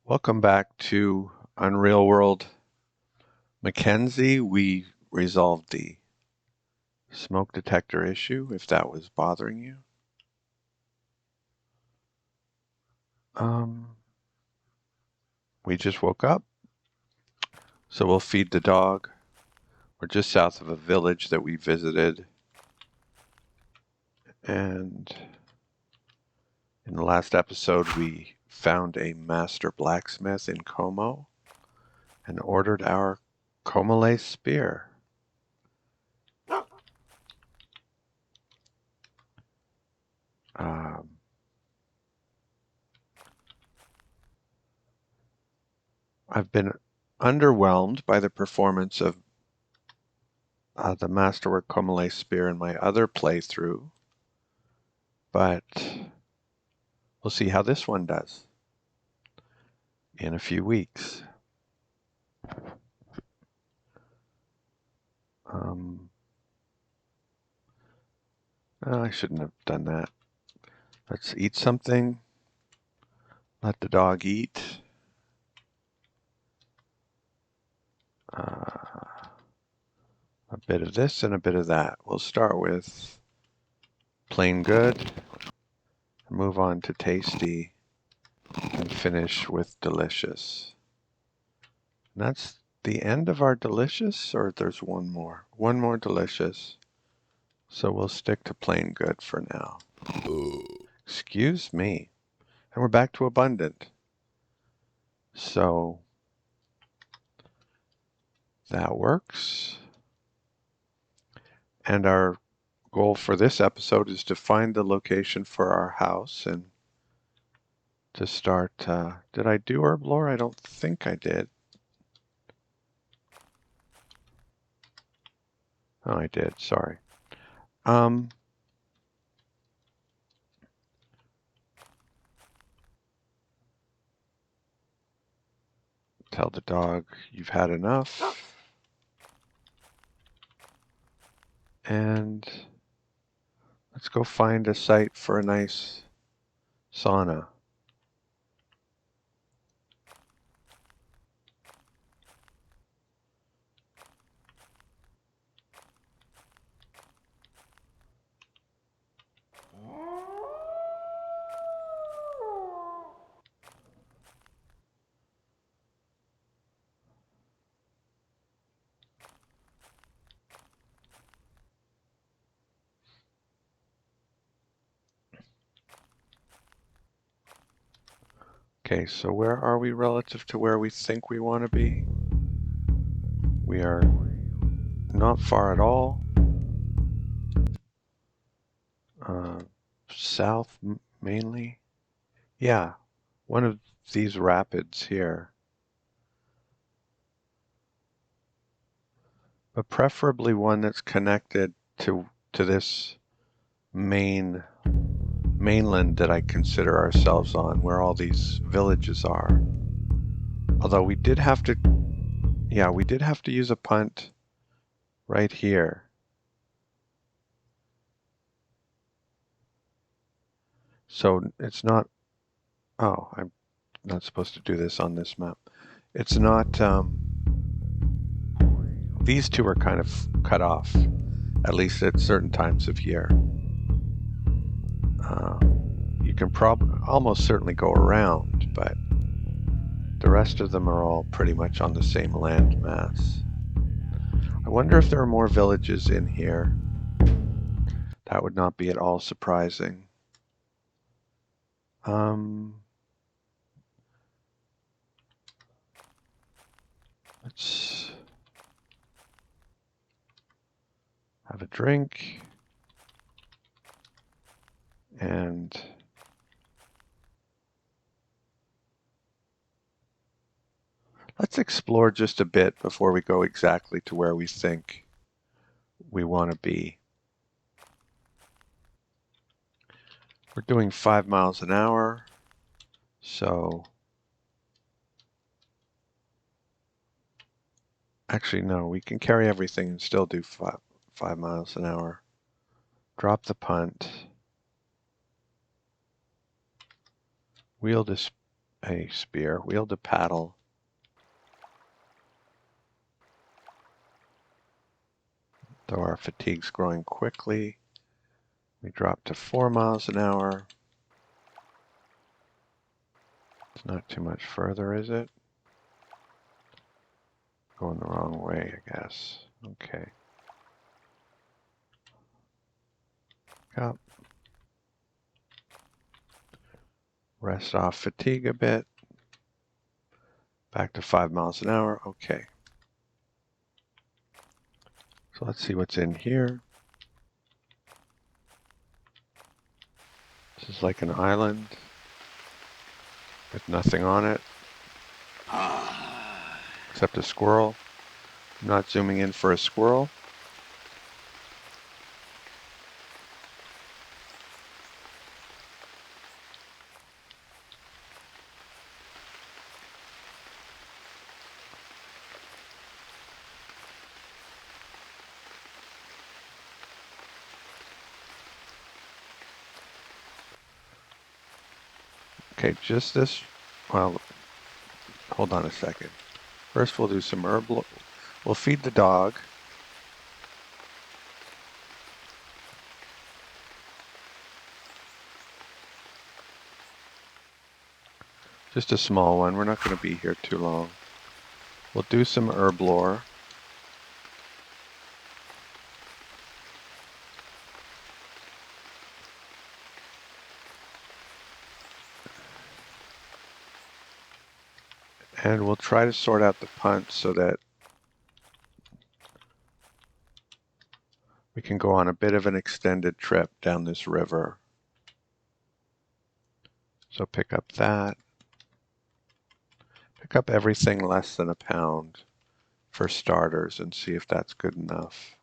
Welcome back to Unreal World. Mackenzie, we resolved the smoke detector issue, if that was bothering you. We just woke up, so we'll feed the dog. We're just south of a village that we visited. And in the last episode, we found a master blacksmith in Como and ordered our Comale spear. I've been underwhelmed by the performance of the Masterwork Comale spear in my other playthrough, but we'll see how this one does in a few weeks. I shouldn't have done that. Let's eat something. Let the dog eat. A bit of this and a bit of that. We'll start with plain good, move on to tasty, and finish with delicious. And that's the end of our delicious, or there's one more? One more delicious. So we'll stick to plain good for now. Excuse me. And we're back to abundant. So that works. And our goal for this episode is to find the location for our house and to start. Did I do herb lore? I don't think I did. Oh, I did. Sorry. Tell the dog you've had enough. And let's go find a site for a nice sauna. Okay, so where are we relative to where we think we want to be? We are not far at all. South mainly. Yeah, one of these rapids here. But preferably one that's connected to this mainland that I consider ourselves on, where all these villages are. Although we did have to use a punt right here. So it's not, oh, I'm not supposed to do this on this map. It's not, these two are kind of cut off, at least at certain times of year. You can almost certainly go around, but the rest of them are all pretty much on the same land mass. I wonder if there are more villages in here. That would not be at all surprising. Let's have a drink. And let's explore just a bit before we go exactly to where we think we want to be. We're doing 5 miles an hour, so actually no, we can carry everything and still do 5 miles an hour. Drop the punt. Wield a a spear. Wield a paddle. Though our fatigue's growing quickly, we drop to 4 miles an hour. It's not too much further, is it? Going the wrong way, I guess. Okay. Up. Rest off fatigue a bit. Back to 5 miles an hour. Okay. So let's see what's in here. This is like an island with nothing on it except a squirrel. I'm not zooming in for a squirrel. Okay, just this. Well, hold on a second. First, we'll do some herb. We'll feed the dog. Just a small one. We're not going to be here too long. We'll do some herb lore. And we'll try to sort out the punts so that we can go on a bit of an extended trip down this river. So pick up that. Pick up everything less than a pound for starters and see if that's good enough.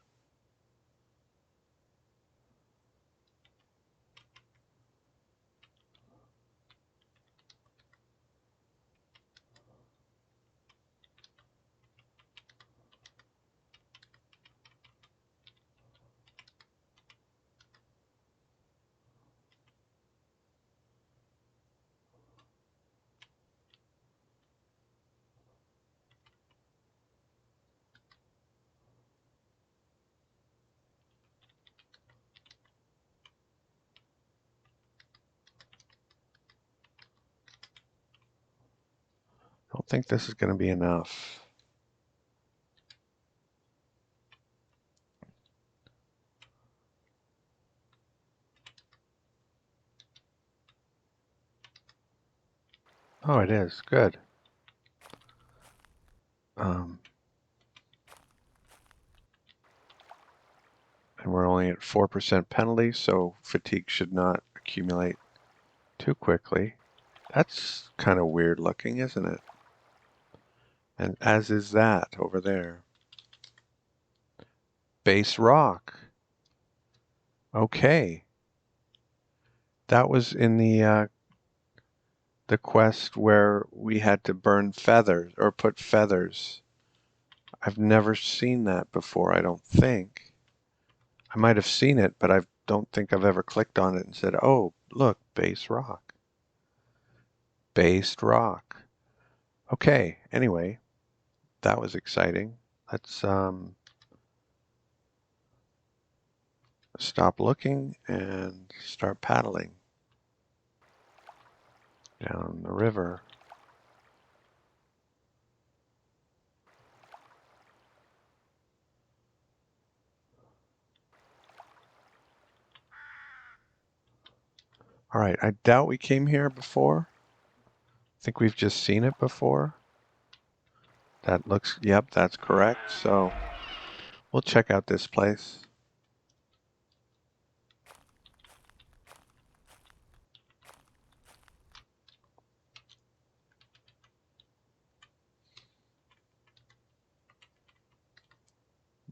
I don't think this is going to be enough. Oh, it is. Good. And we're only at 4% penalty, so fatigue should not accumulate too quickly. That's kind of weird looking, isn't it? And as is that over there. Base rock. Okay. That was in the quest where we had to burn feathers or put feathers. I've never seen that before, I don't think. I might have seen it, but I don't think I've ever clicked on it and said, oh, look, base rock. Based rock. Okay, anyway, that was exciting. Let's stop looking and start paddling down the river. All right, I doubt we came here before. I think we've just seen it before. That looks, yep, that's correct. So we'll check out this place.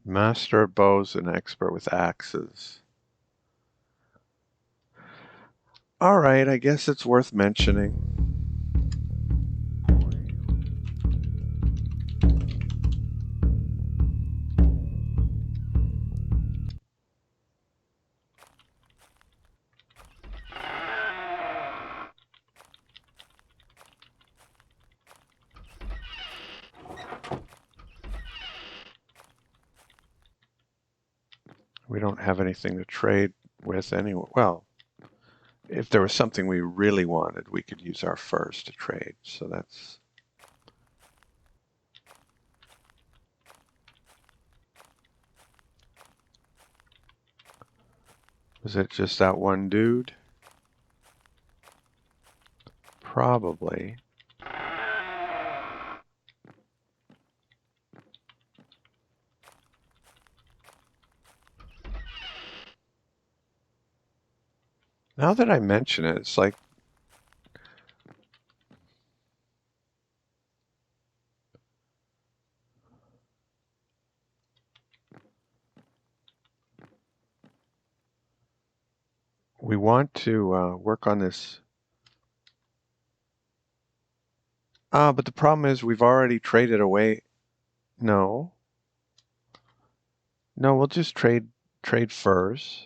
Master of bows and expert with axes. All right, I guess it's worth mentioning. We don't have anything to trade with anyway. Well, if there was something we really wanted, we could use our furs to trade. So that's... Was it just that one dude? Probably. Now that I mention it, it's like we want to work on this. But the problem is we've already traded away. No. No, we'll just trade furs.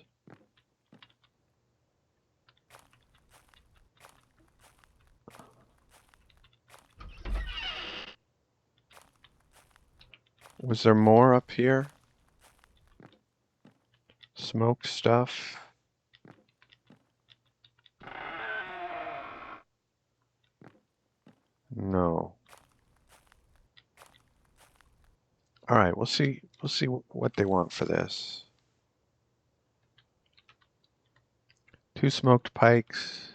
Was there more up here? Smoked stuff? No. All right, we'll see what they want for this. 2 smoked pikes.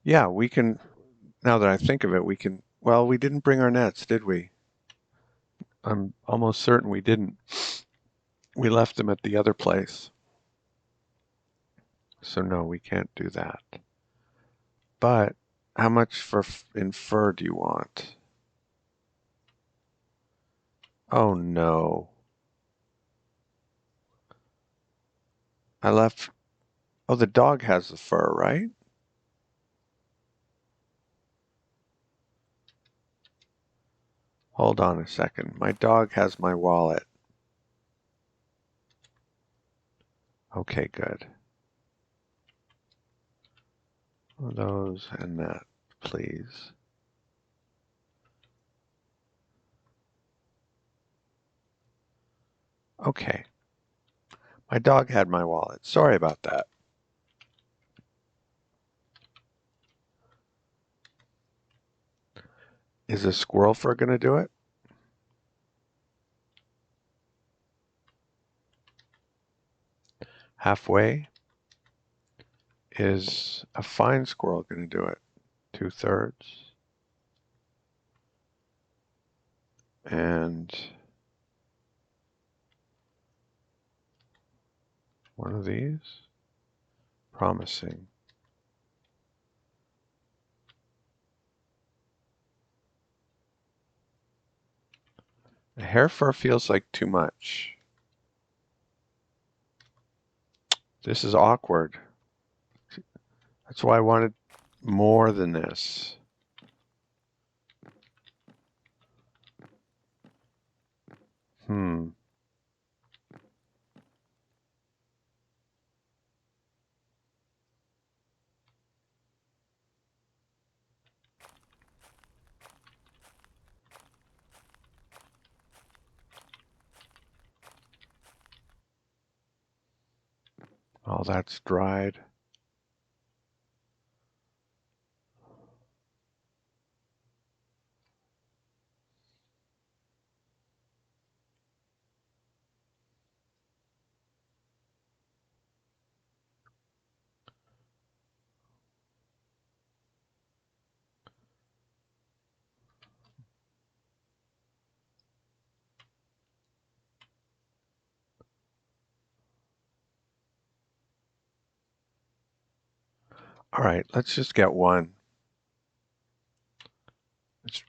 Yeah, we can, now that I think of it, we can, well, we didn't bring our nets, did we? I'm almost certain we didn't. We left them at the other place. So no, we can't do that. But how much in fur do you want? Oh no. I left, oh, the dog has the fur, right? Hold on a second. My dog has my wallet. Okay, good. Those and that, please. Okay. My dog had my wallet. Sorry about that. Is a squirrel fur going to do it? Halfway. Is a fine squirrel going to do it? 2/3. And one of these. Promising. A hair fur feels like too much. This is awkward. That's why I wanted more than this. All that's dried. All right, let's just get one.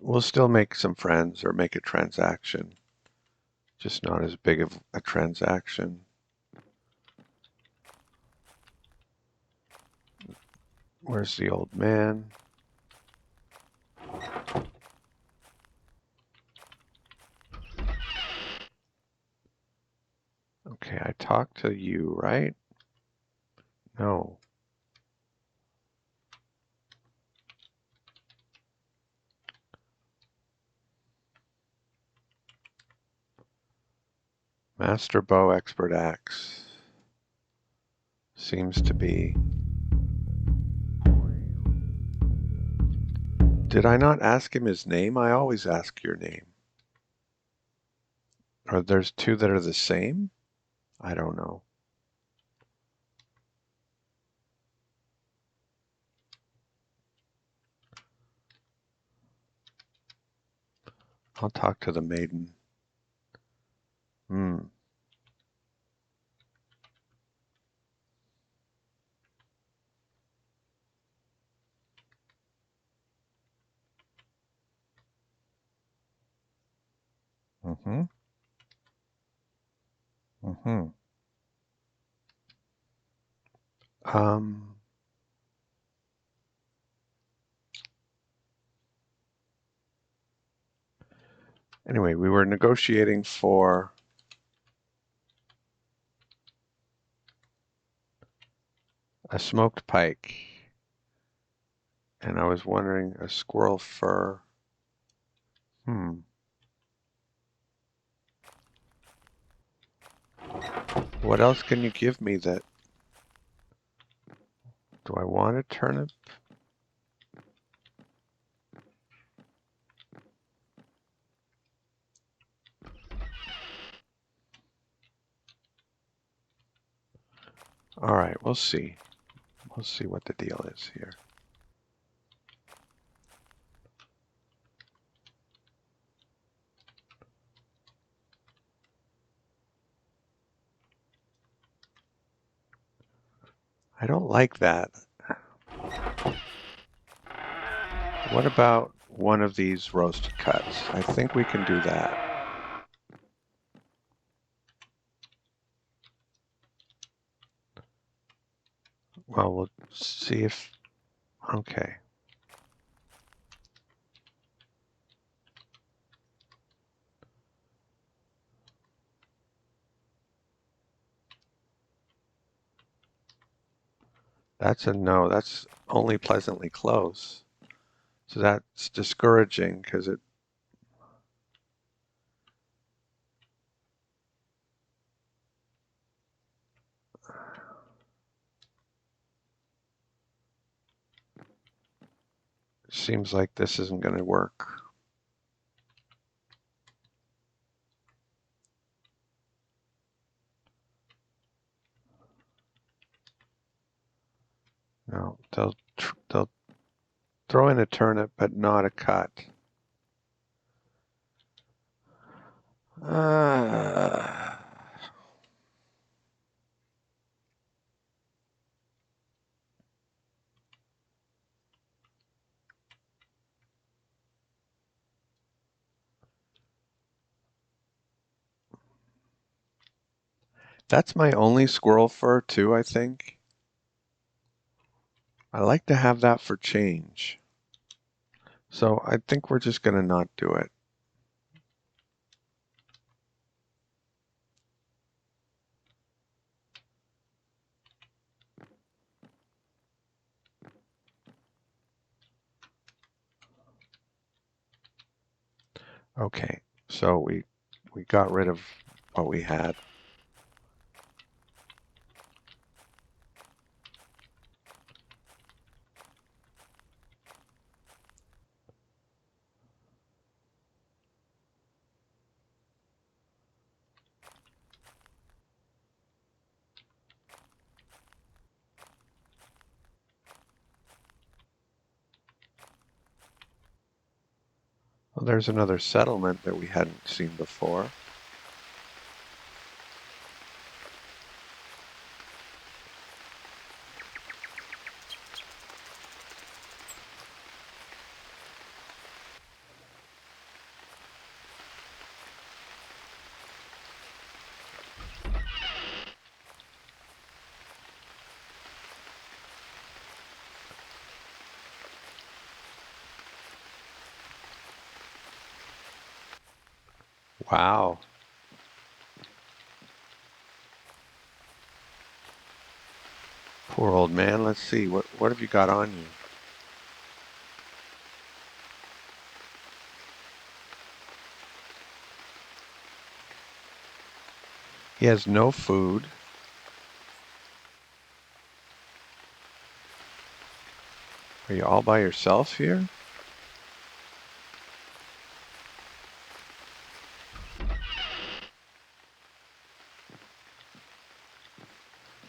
We'll still make some friends or make a transaction. Just not as big of a transaction. Where's the old man? Okay, I talked to you, right? No. Master Bow, Expert Axe. Seems to be. Did I not ask him his name? I always ask your name. Or there's two that are the same? I don't know. I'll talk to the maiden. Hmm. Mm-hmm. Mm-hmm. Um, anyway, we were negotiating for a smoked pike, and I was wondering a squirrel fur. What else can you give me that? Do I want a turnip? All right, we'll see. We'll see what the deal is here. I don't like that. What about one of these roasted cuts? I think we can do that. Well, we'll see if... Okay. That's a no. That's only pleasantly close. So that's discouraging because it seems like this isn't going to work. No, they'll throw in a turnip, but not a cut. Uh, that's my only squirrel fur too, I think. I like to have that for change. So I think we're just going to not do it. Okay, so we got rid of what we had. Well, there's another settlement that we hadn't seen before. Wow. Poor old man. Let's see. What have you got on you? He has no food. Are you all by yourself here?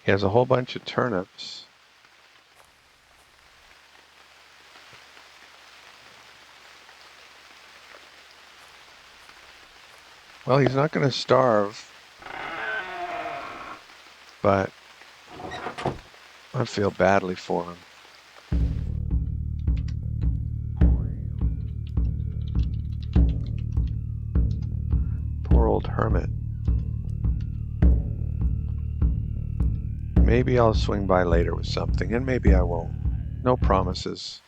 He has a whole bunch of turnips. Well, he's not going to starve, but I feel badly for him. Poor old hermit. Maybe I'll swing by later with something, and maybe I won't. No promises.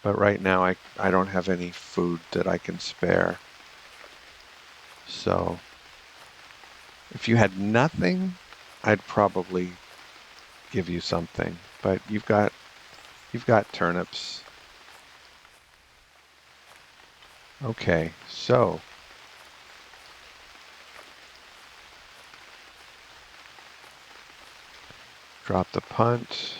But right now I don't have any food that I can spare. So if you had nothing, I'd probably give you something. But you've got turnips. Okay, so drop the punt.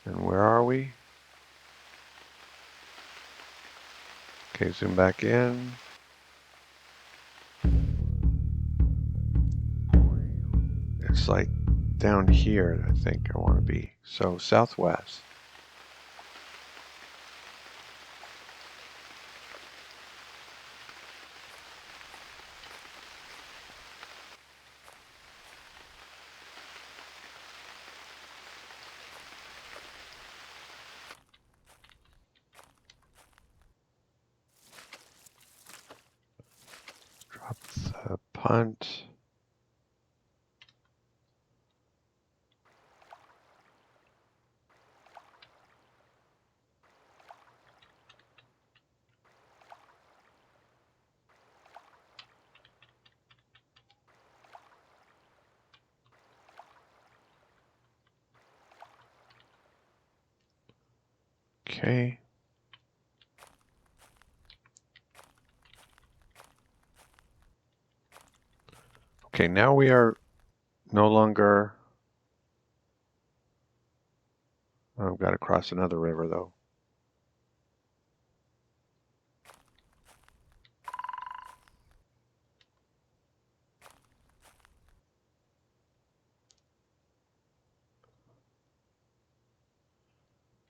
And where are we? Okay, zoom back in. It's like down here, I think I want to be. So southwest. Drop the punt. Okay. Okay, now we are no longer... Oh, I've got to cross another river, though.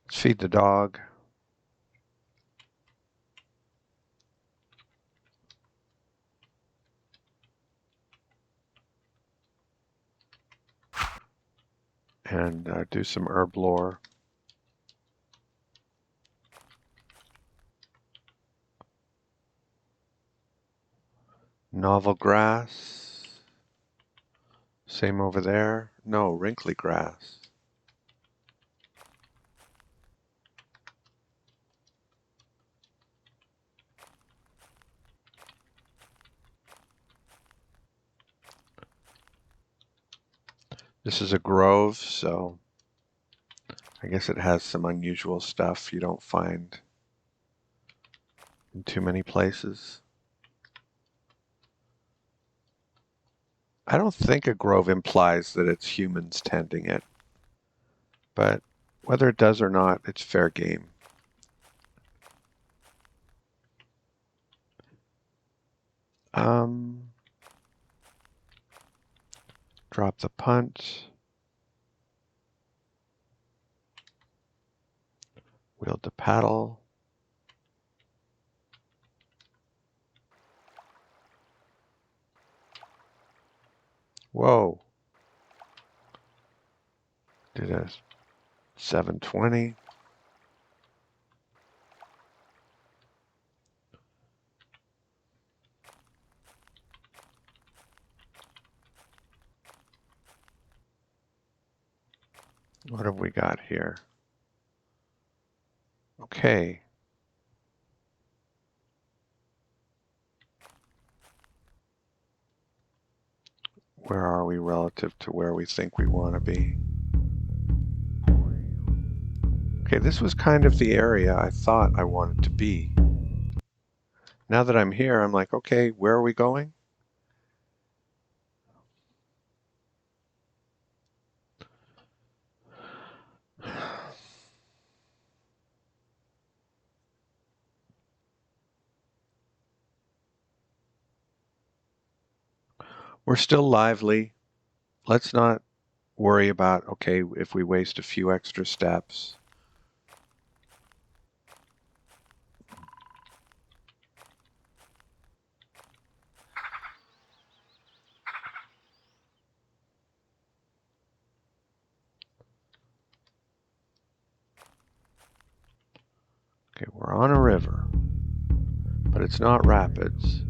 Let's feed the dog. And do some herb lore. Novel grass. Same over there. No, wrinkly grass. This is a grove, so I guess it has some unusual stuff you don't find in too many places. I don't think a grove implies that it's humans tending it, but whether it does or not, it's fair game. Drop the punt. Wield the paddle. Whoa. Did a 720. What have we got here? Okay. Where are we relative to where we think we want to be? Okay, this was kind of the area I thought I wanted to be. Now that I'm here, I'm like, okay, where are we going? We're still lively. Let's not worry about, okay, if we waste a few extra steps. Okay, we're on a river, but it's not rapids.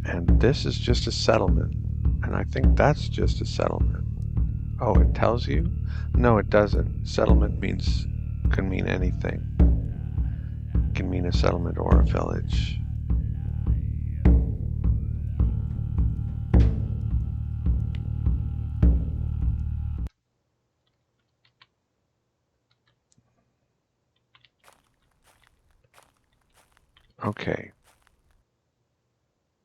And this is just a settlement. And I think that's just a settlement. Oh, it tells you? No, it doesn't. Settlement can mean anything. It can mean a settlement or a village. Okay.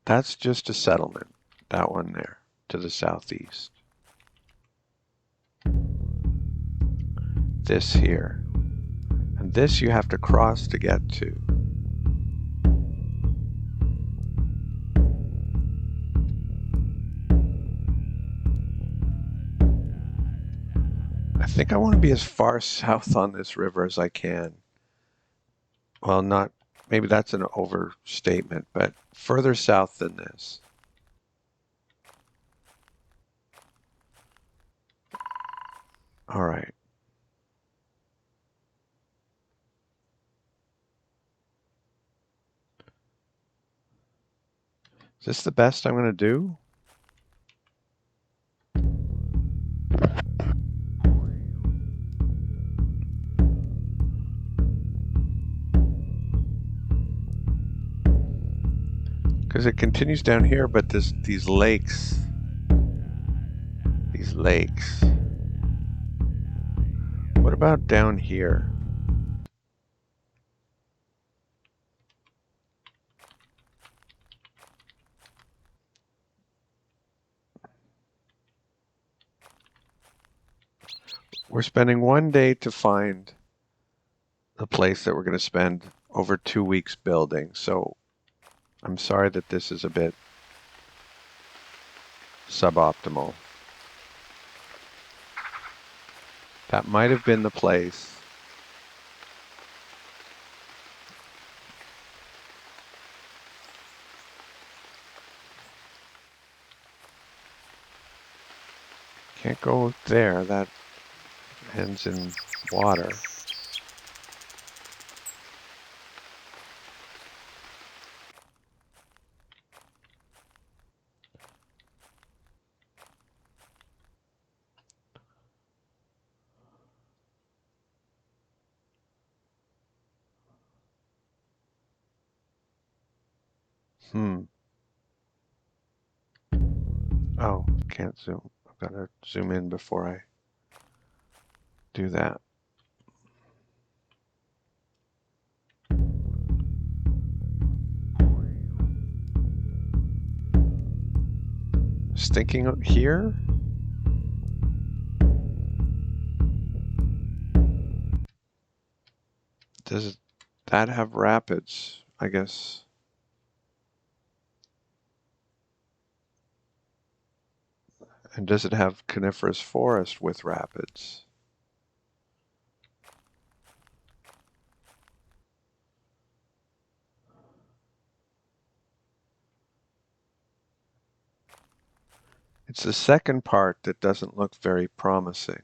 That's just a settlement. That one there to the southeast. This here. And this you have to cross to get to. I think I want to be as far south on this river as I can. Well, not, maybe that's an overstatement, but further south than this. All right. Is this the best I'm going to do? Because it continues down here, but these lakes. What about down here? We're spending one day to find the place that we're going to spend over 2 weeks building. So I'm sorry that this is a bit suboptimal. That might have been the place. Can't go there. That ends in water. Oh, can't zoom. I've got to zoom in before I do that. Just thinking here. Does that have rapids? I guess. And does it have coniferous forest with rapids? It's the second part that doesn't look very promising.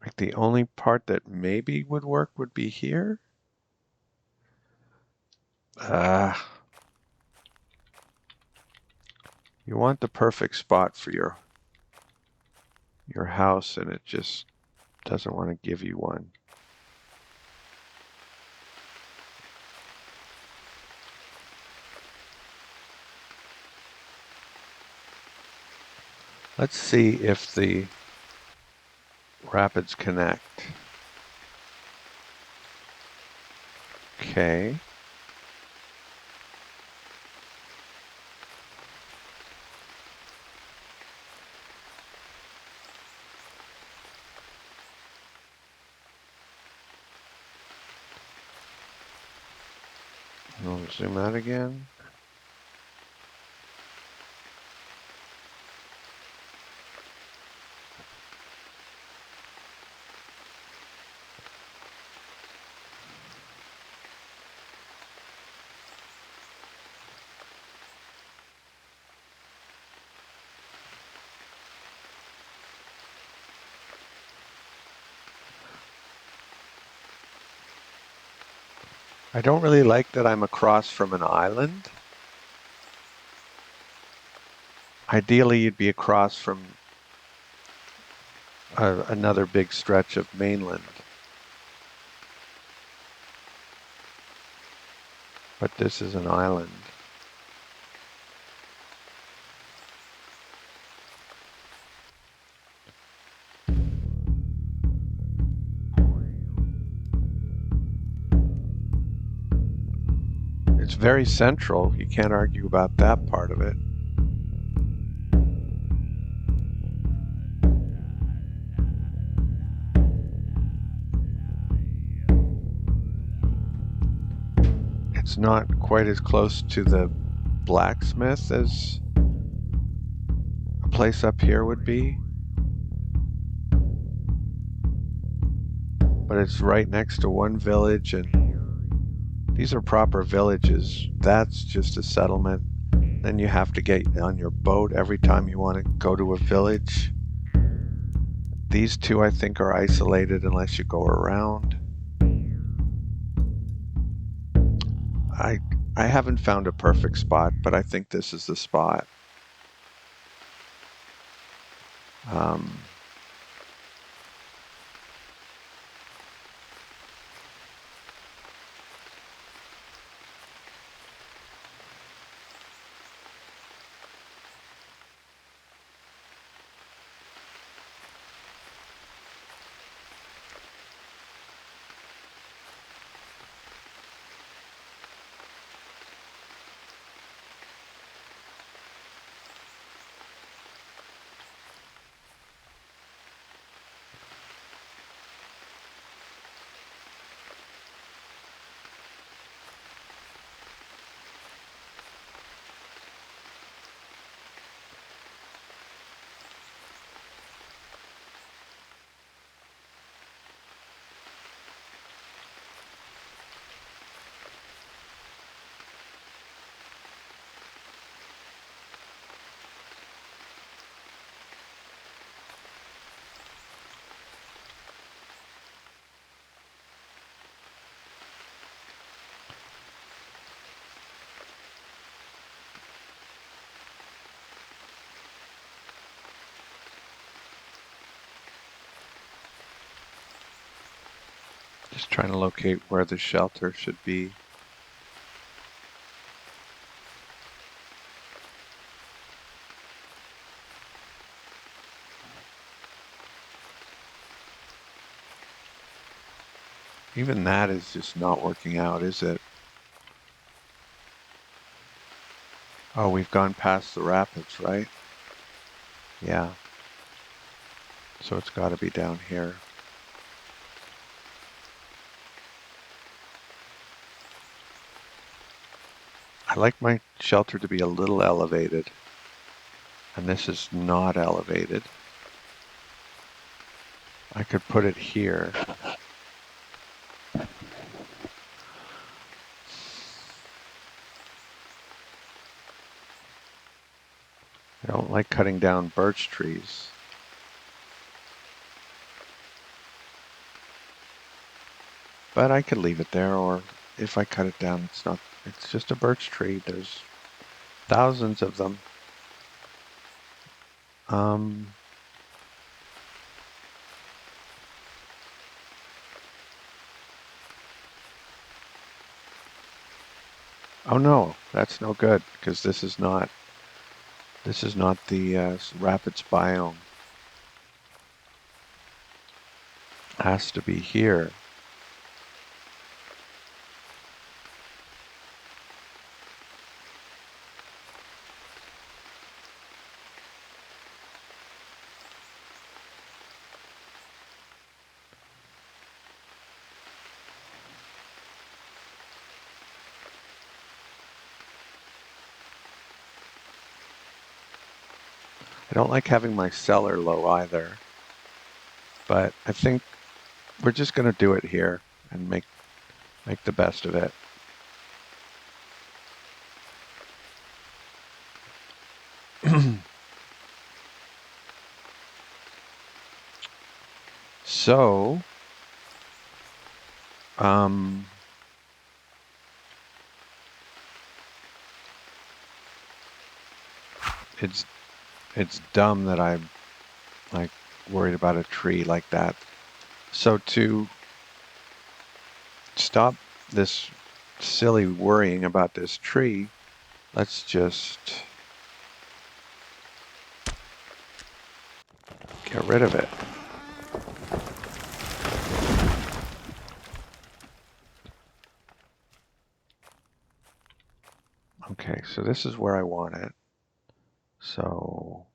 Like the only part that maybe would work would be here. You want the perfect spot for your house, and it just doesn't want to give you one. Let's see if the Rapids connect. Okay. We'll zoom out again. I don't really like that I'm across from an island. Ideally, you'd be across from another big stretch of mainland. But this is an island. It's very central. You can't argue about that part of it. It's not quite as close to the blacksmith as a place up here would be. But it's right next to one village, and these are proper villages. That's just a settlement. Then you have to get on your boat every time you want to go to a village. These two, I think, are isolated unless you go around. I haven't found a perfect spot, but I think this is the spot. Just trying to locate where the shelter should be. Even that is just not working out, is it? Oh, we've gone past the rapids, right? Yeah. So it's got to be down here. I like my shelter to be a little elevated. And this is not elevated. I could put it here. I don't like cutting down birch trees. But I could leave it there, or if I cut it down, it's just a birch tree. There's thousands of them. Oh no, that's no good, because this is not the rapids biome. has to be here. I don't like having my cellar low either, but I think we're just going to do it here and make the best of it. So, it's dumb that I'm like worried about a tree like that. So to stop this silly worrying about this tree, let's just get rid of it. Okay, so this is where I want it. So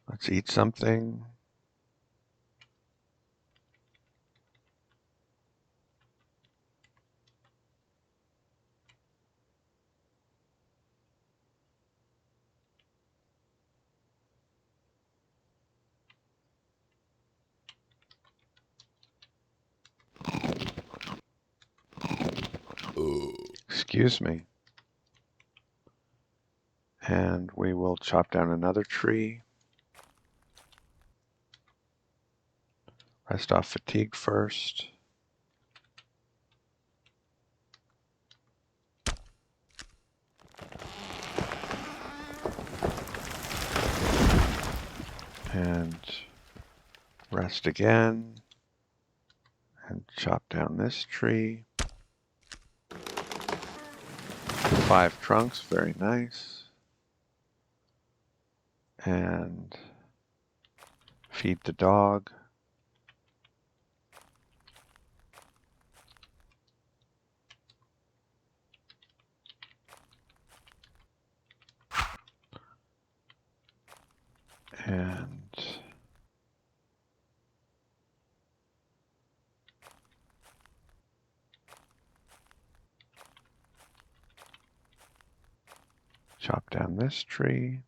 let's eat something. Excuse me. And we will chop down another tree. Rest off fatigue first. And rest again. And chop down this tree. 5 trunks, very nice. And feed the dog. And chop down this tree.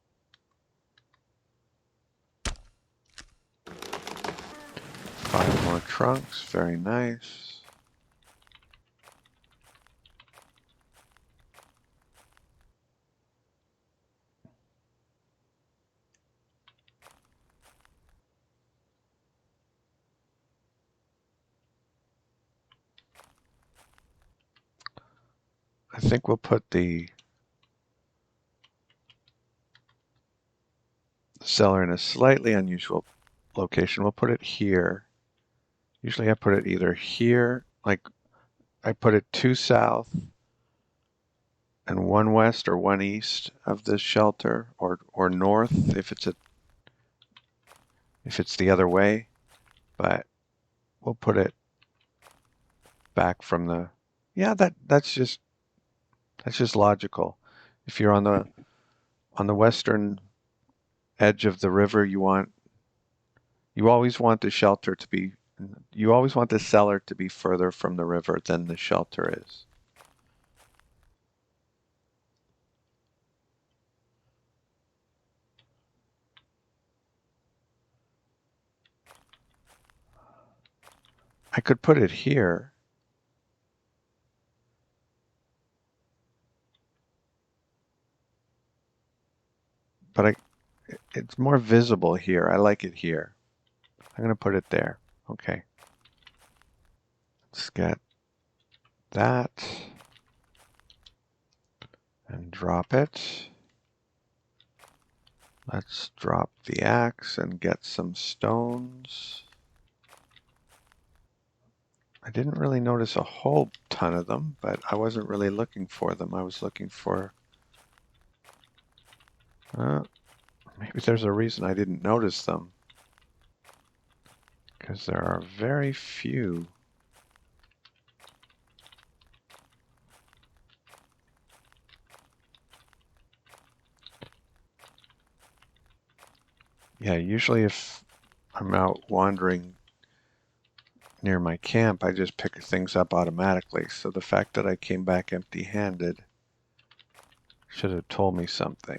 5 more trunks, very nice. I think we'll put the cellar in a slightly unusual location. We'll put it here. Usually I put it either here, like I put it 2 south and 1 west or 1 east of the shelter, or north if it's the other way, but we'll put it back from the, yeah, that's just logical. If you're on the western edge of the river, you always want the shelter to be, you always want the cellar to be further from the river than the shelter is. I could put it here. But it's more visible here. I like it here. I'm going to put it there. Okay. Let's get that and drop it. Let's drop the axe and get some stones. I didn't really notice a whole ton of them, but I wasn't really looking for them. I was looking for, maybe there's a reason I didn't notice them, because there are very few. Yeah, usually if I'm out wandering near my camp, I just pick things up automatically. So the fact that I came back empty-handed should have told me something.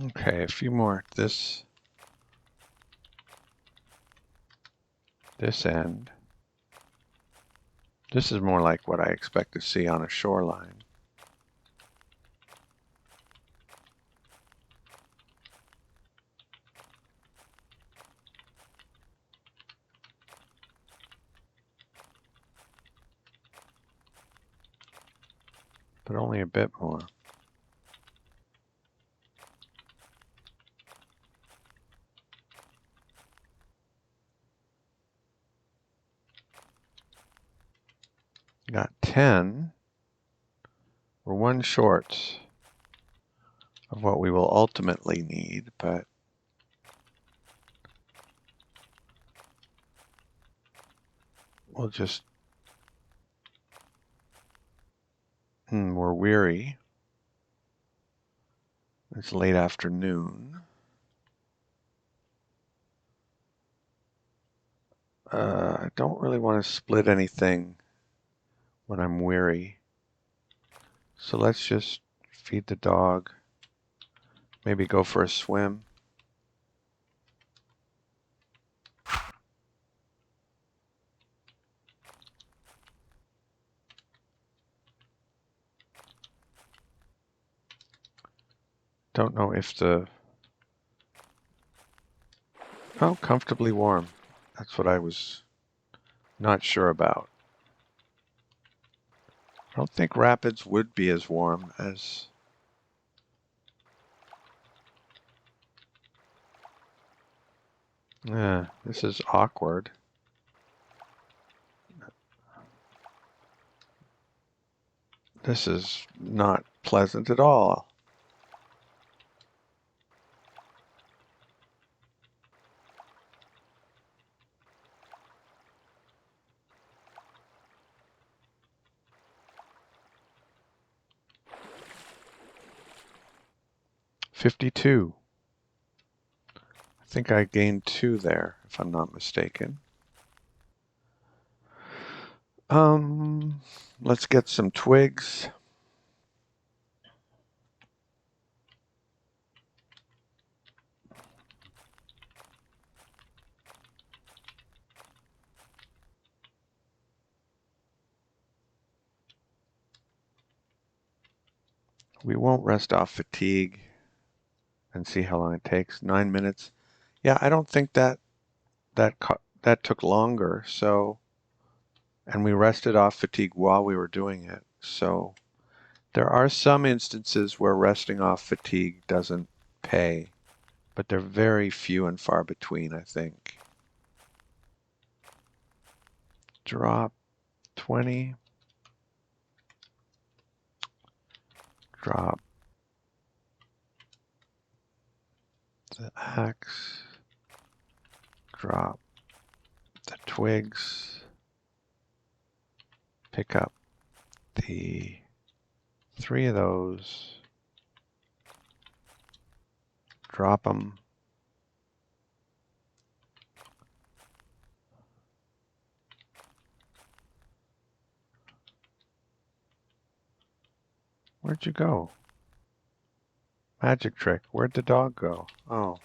Okay, a few more. This end. This is more like what I expect to see on a shoreline. But only a bit more. Got 10. We're one short of what we will ultimately need, but we'll just, we're weary. It's late afternoon. I don't really want to split anything when I'm weary. So let's just feed the dog. Maybe go for a swim. Don't know if oh, comfortably warm. That's what I was not sure about. I don't think rapids would be as warm as... Yeah, this is awkward. This is not pleasant at all. $52. I think I gained 2 there, if I'm not mistaken. Let's get some twigs. We won't rest off fatigue and see how long it takes. 9 minutes. Yeah, I don't think that took longer. So, and we rested off fatigue while we were doing it. So there are some instances where resting off fatigue doesn't pay, but they're very few and far between, I think. Drop 20. Drop the axe. Drop the twigs. Pick up the 3 of those. Drop them. Where'd you go? Magic trick. Where'd the dog go? Oh.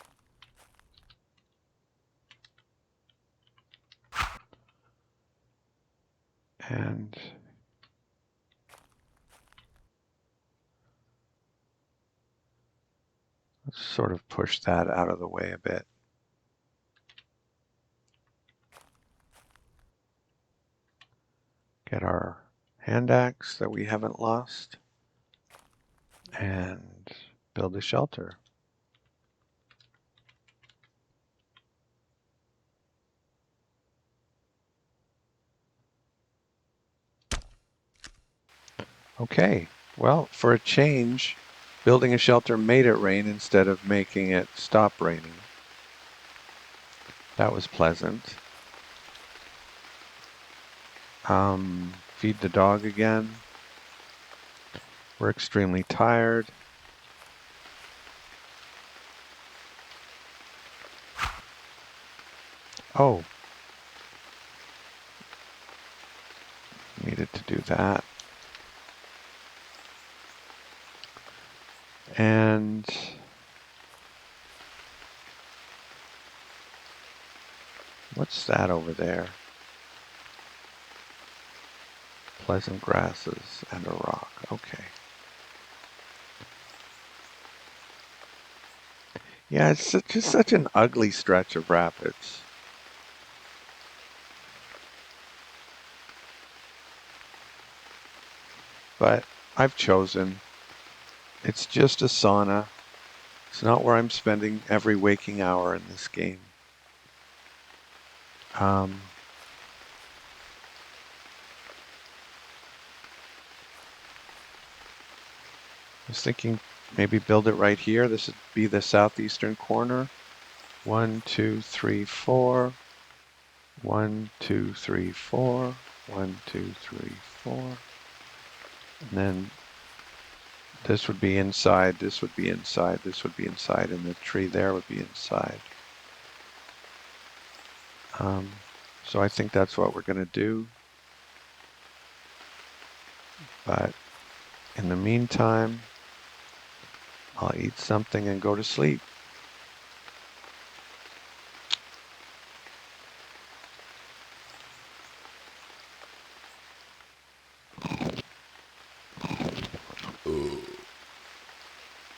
And let's sort of push that out of the way a bit. Get our hand axe that we haven't lost and build a shelter. Okay, well, for a change, building a shelter made it rain instead of making it stop raining. That was pleasant. Feed the dog again. We're extremely tired. Oh, needed to do that. And what's that over there? Pleasant grasses and a rock. Okay. Yeah, it's just such an ugly stretch of rapids. But I've chosen. It's just a sauna. It's not where I'm spending every waking hour in this game. I was thinking maybe build it right here. This would be the southeastern corner. 1, 2, 3, 4. 1, 2, 3, 4. 1, 2, 3, 4. And then this would be inside, this would be inside, this would be inside, and the tree there would be inside. So I think that's what we're going to do. But in the meantime, I'll eat something and go to sleep.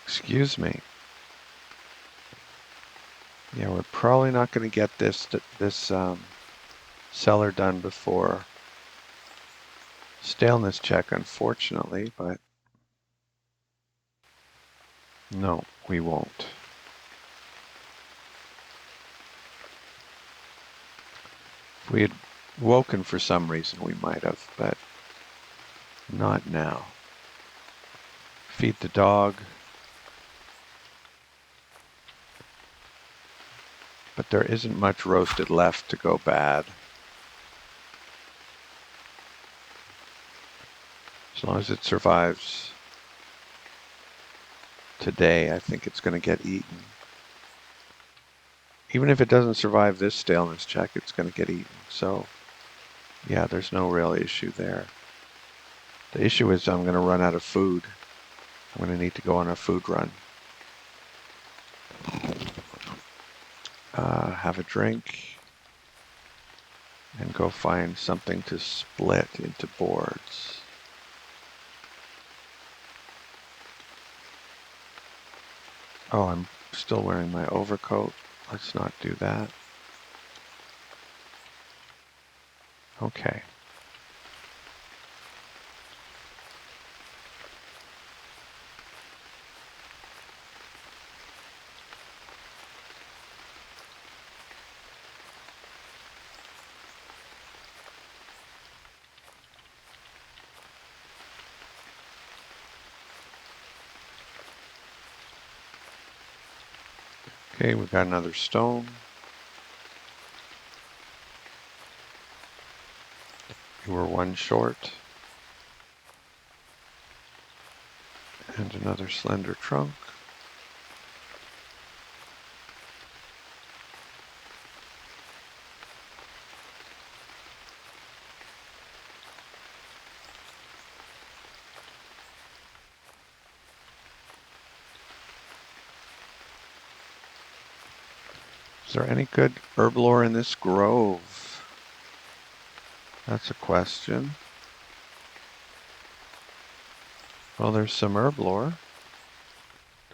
Excuse me. Yeah, we're probably not going to get this cellar done before staleness check, unfortunately, but no, we won't. If we had woken for some reason, we might have, but not now. Feed the dog. But there isn't much roasted left to go bad. As long as it survives today, I think it's going to get eaten. Even if it doesn't survive this staleness check, it's going to get eaten. So, yeah, there's no real issue there. The issue is I'm going to run out of food. I'm going to need to go on a food run. Have a drink. And go find something to split into boards. Oh, I'm still wearing my overcoat. Let's not do that. Okay. Okay, we've got another stone. We were one short. And another slender trunk. Is there any good herb lore in this grove? That's a question. Well, there's some herb lore.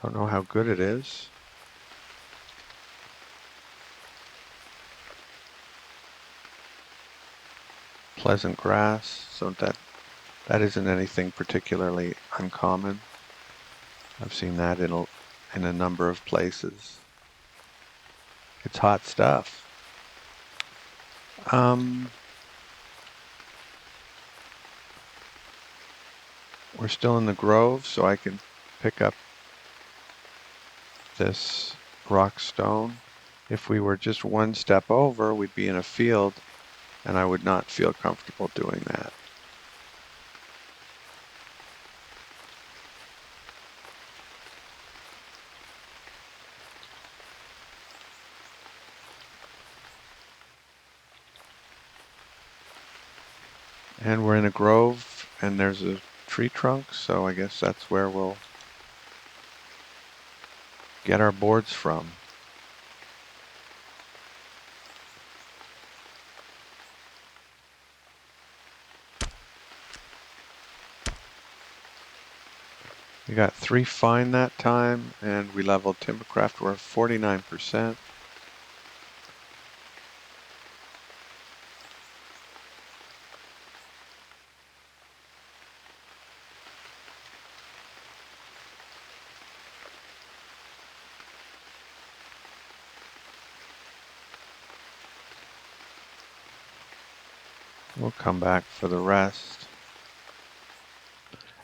Don't know how good it is. Pleasant grass, so that isn't anything particularly uncommon. I've seen that in a number of places. It's hot stuff. We're still in the grove, so I can pick up this rock stone. If we were just one step over, we'd be in a field, and I would not feel comfortable doing that. And we're in a grove, and there's a tree trunk, so I guess that's where we'll get our boards from. We got 3 fine that time, and we leveled Timbercraft. We're 49%. We'll come back for the rest.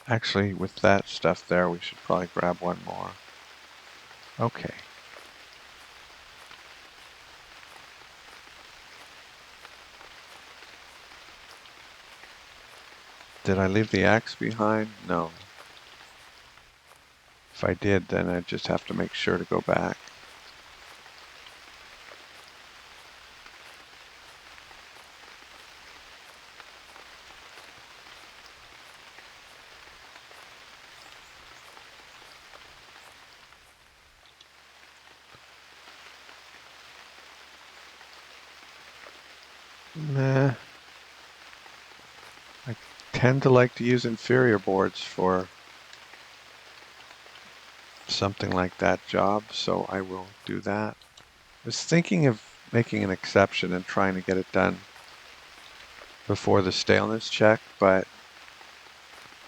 Actually, with that stuff there, we should probably grab one more. Okay. Did I leave the axe behind? No. If I did, then I'd just have to make sure to go back. Nah. I tend to like to use inferior boards for something like that job, so I will do that. I was thinking of making an exception and trying to get it done before the staleness check, but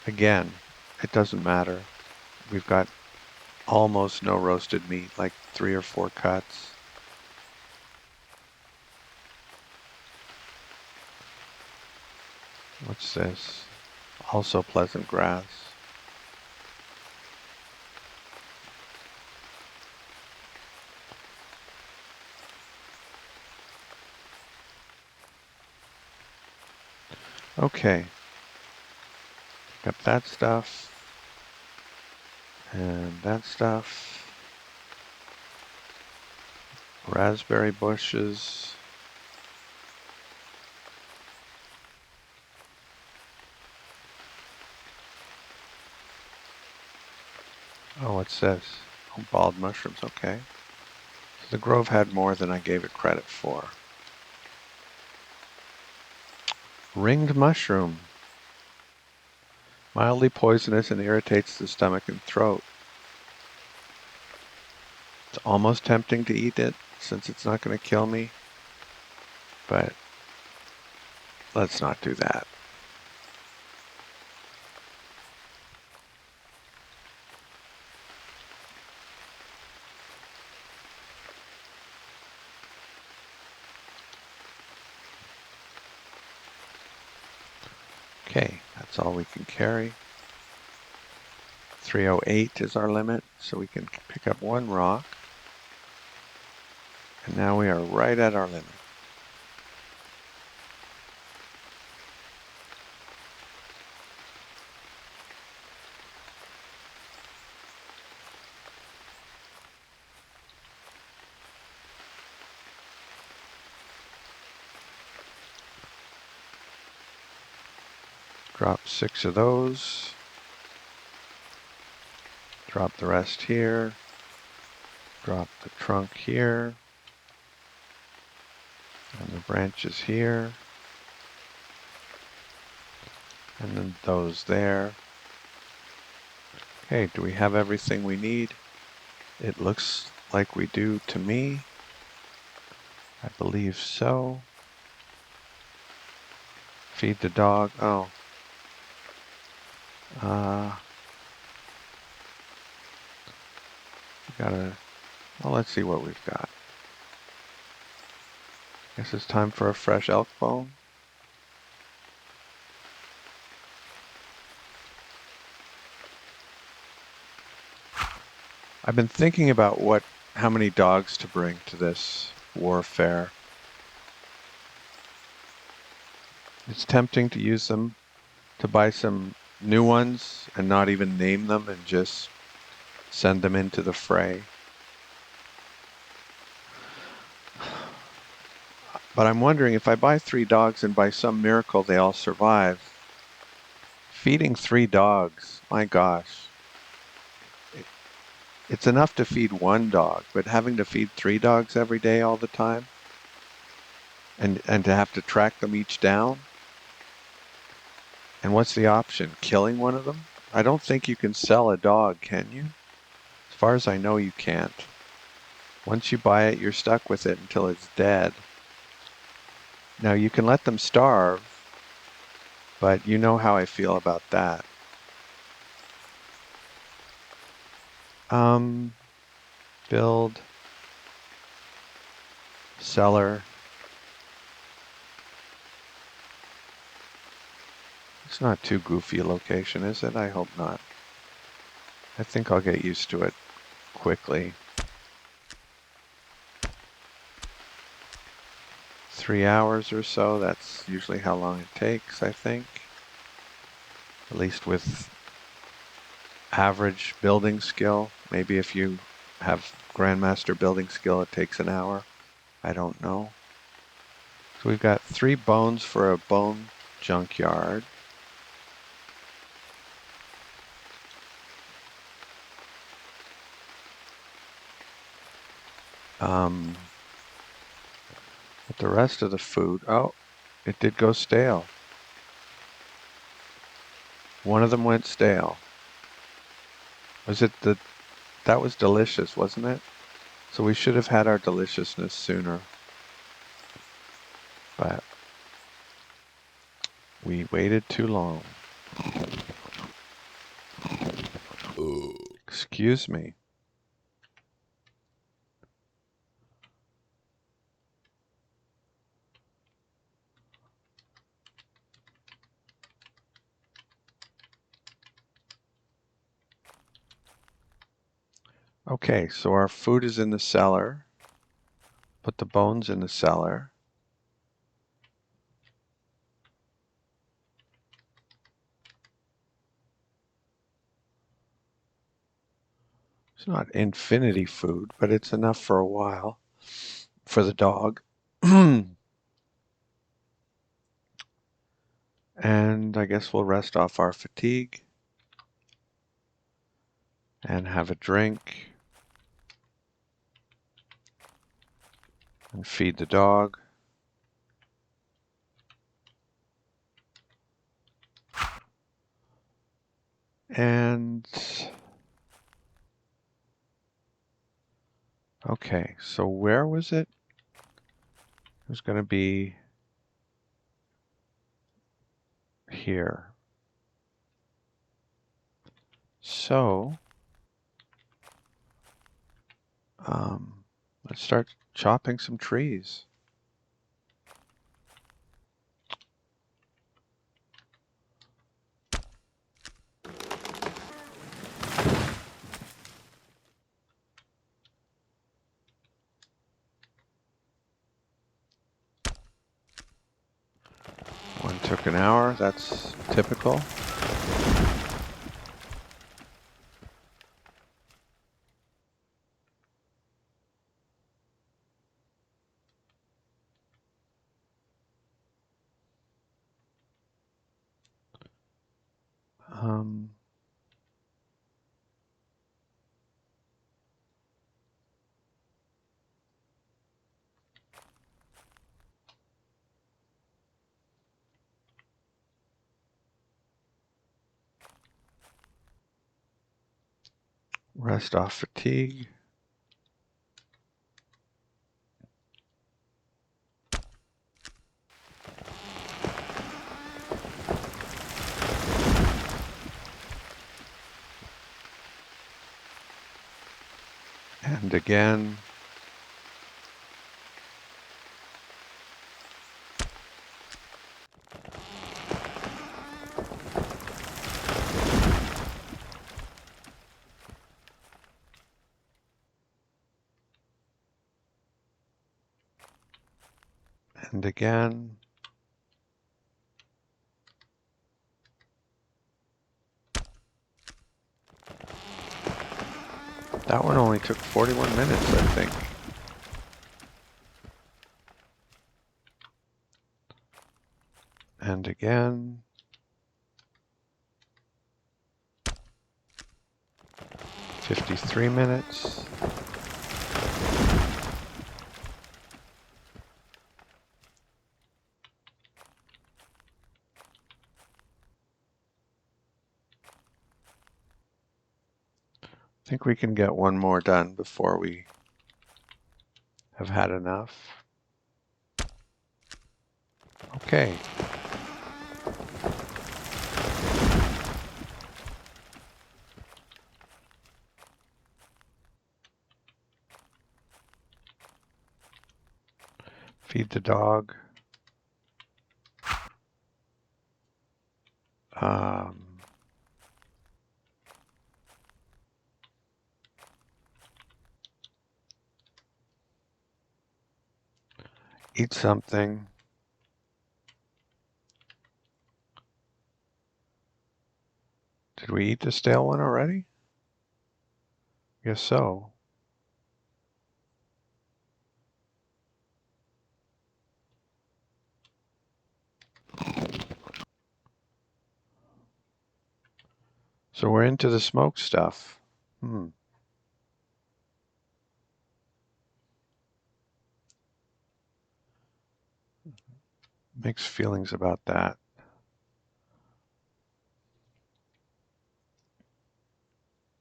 again, it doesn't matter. We've got almost no roasted meat, like 3 or 4 cuts. What's this? Also pleasant grass. Okay. Got that stuff. And that stuff. Raspberry bushes. Oh, what's this? Oh, bald mushrooms, okay. So the grove had more than I gave it credit for. Ringed mushroom. Mildly poisonous and irritates the stomach and throat. It's almost tempting to eat it since it's not going to kill me, but let's not do that. Okay, that's all we can carry. 308 is our limit, so we can pick up 1 rock. And now we are right at our limit. Drop 6 of those. Drop the rest here. Drop the trunk here. branches here. And then those there. Okay, do we have everything we need? It looks like we do to me. I believe so. Feed the dog. Oh. We gotta, well, let's see what we've got. Guess it's time for a fresh elk bone. I've been thinking about how many dogs to bring to this warfare. It's tempting to use them to buy some new ones and not even name them and just send them into the fray. But I'm wondering if I buy 3 dogs and by some miracle they all survive, feeding 3 dogs, my gosh. It's enough to feed 1 dog, but having to feed 3 dogs every day all the time and to have to track them each down. And what's the option? Killing one of them? I don't think you can sell a dog, can you? As far as I know, you can't. Once you buy it, you're stuck with it until it's dead. Now, you can let them starve, but you know how I feel about that. Build, cellar. It's not too goofy a location, is it? I hope not. I think I'll get used to it quickly. 3 hours or so, that's usually how long it takes, I think. At least with average building skill. Maybe if you have Grandmaster building skill, it takes an hour. I don't know. So we've got 3 bones for a bone junkyard. But the rest of the food, oh, it did go stale. One of them went stale. Was it that was delicious, wasn't it? So we should have had our deliciousness sooner. But we waited too long. Excuse me. Okay, so our food is in the cellar. Put the bones in the cellar. It's not infinity food, but it's enough for a while for the dog. And I guess we'll rest off our fatigue and have a drink and feed the dog. And okay, so where was it? It was going to be here. So let's start chopping some trees. One took an hour, that's typical. Rest off fatigue. And again. And again. That one only took 41 minutes, I think. And again. 53 minutes. I think we can get one more done before we have had enough. Okay. Feed the dog. Eat something. Did we eat the stale one already? Guess so. So we're into the smoke stuff. Mixed feelings about that.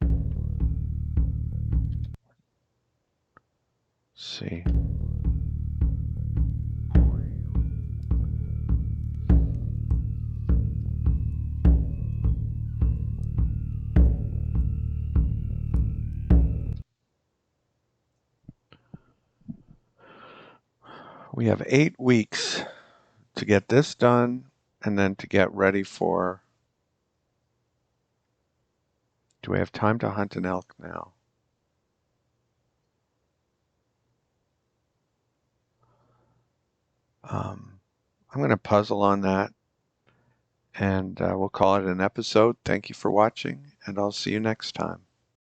Let's see. We have 8 weeks to get this done and then to get ready for... Do we have time to hunt an elk now? I'm going to puzzle on that, and we'll call it an episode. Thank you for watching, and I'll see you next time.